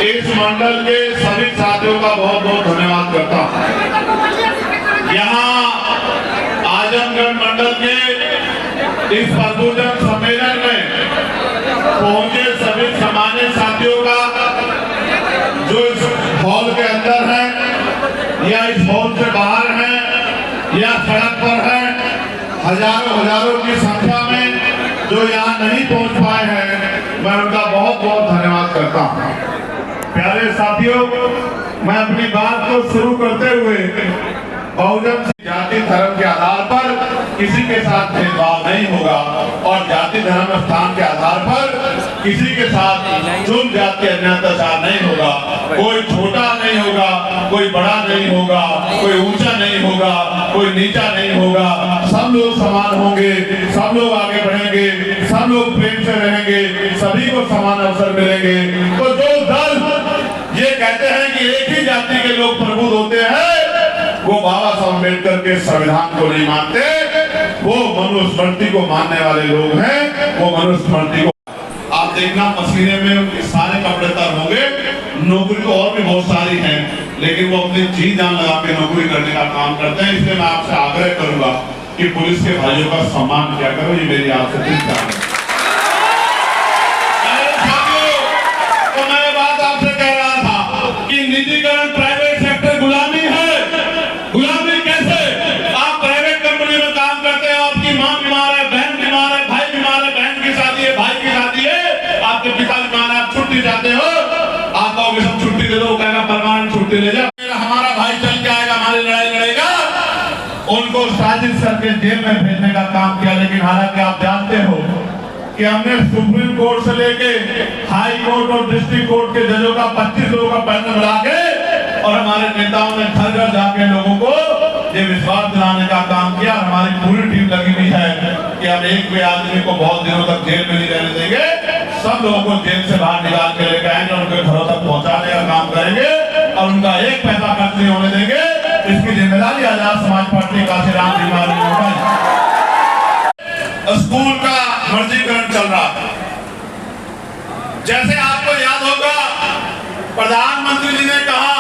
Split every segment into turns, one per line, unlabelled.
इस मंडल के सभी साथियों का बहुत बहुत धन्यवाद करता हूँ। यहाँ आजमगढ़ मंडल के इस प्रबोधन सम्मेलन में पहुंचे सभी सामान्य साथियों का, जो इस हॉल के अंदर है या इस हॉल से बाहर है या सड़क पर है, हजारों की संख्या में जो यहाँ नहीं पहुंच पाए हैं, मैं उनका बहुत बहुत धन्यवाद करता हूँ। प्यारे साथियों, मैं अपनी बात को शुरू करते हुए बहुजन जाति धर्म के आधार पर किसी के साथ भेदभाव नहीं होगा और जाति धर्म स्थान के आधार पर किसी के साथ जुल्म जाति अन्याय अत्याचार नहीं होगा। कोई छोटा नहीं होगा, कोई बड़ा नहीं होगा, कोई ऊंचा नहीं होगा, कोई नीचा नहीं होगा। सब लोग समान होंगे, सब लोग आगे बढ़ेंगे, सब लोग प्रेम से रहेंगे, सभी को समान अवसर मिलेंगे। तो जो दल ये कहते हैं कि एक ही जाति के लोग प्रबुद्ध होते हैं, वो बाबा साहब अम्बेडकर के संविधान को नहीं मानते, वो मनुस्मृति को मानने वाले लोग हैं। वो मनुस्मृति को आप देखना, मसीने में सारे कपड़े तर होंगे, नौकरी तो और भी बहुत सारी हैं, लेकिन वो अपनी जी जान लगा के नौकरी करने का काम करते हैं। इसलिए मैं आपसे आग्रह करूंगा कि पुलिस के भाइयों का सम्मान किया करो। ये मेरी आपसे चिंता है। तो मैं बात आपसे कह रहा था कि निजीकरण, प्राइवेट सेक्टर गुलामी है। गुलामी कैसे? आप प्राइवेट कंपनी में काम करते हैं, आपकी माँ बीमार है, बहन बीमार है, भाई बीमार है, बहन की शादी है, भाई की शादी है, आपके पिता बीमार है, आप छुट्टी जाते हो, आप कहोगे सब छुट्टी दे दो, कहेगा परमानेंट छुट्टी ले जाओ, हमारा भाई चल के आएगा, हमारी लड़ाई लड़ेगा। उनको साजिश करके जेल में भेजने का काम किया। लेकिन हालांकि आप जानते हो कि हमने सुप्रीम कोर्ट से लेके हाई कोर्ट और डिस्ट्रिक्ट कोर्ट के जजों का 25 लोगों का पैनल बना के, और हमारे नेताओं ने घर घर जाके लोगों को ये विश्वास दिलाने का काम किया। हमारी पूरी टीम लगी हुई है कि हम एक भी आदमी को बहुत दिनों तक जेल में नहीं रहने देंगे। सब लोगों को जेल से बाहर निकाल के लेके आएंगे, उनके घरों तक पहुंचाने का काम करेंगे और उनका एक पैसा खर्च नहीं होने देंगे। इसकी जिम्मेदारी आजाद समाज पार्टी काशीराम जी होगा। स्कूल का मर्जीकरण चल रहा है। जैसे आपको याद होगा, प्रधानमंत्री जी ने कहा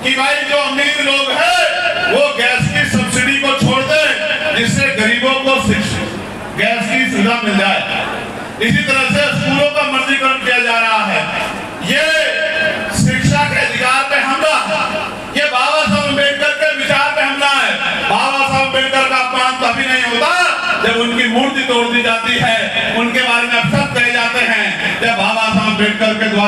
कि भाई जो अमीर लोग हैं वो गैस की सब्सिडी को छोड़ दें, जिससे गरीबों को गैस की सुविधा मिल जाए। इसी तरह से स्कूलों का मर्जीकरण किया जा रहा है। ये शिक्षा के अधिकार पे हमला, ये बाबा साहब अम्बेडकर के विचार पे हमला है। बाबा साहब अम्बेडकर का अपमान तभी नहीं होता जब उनकी मूर्ति तोड़ दी जाती है, उनके बारे में अपशब्द कहे जाते हैं। जब बाबा साहब अम्बेडकर के द्वारा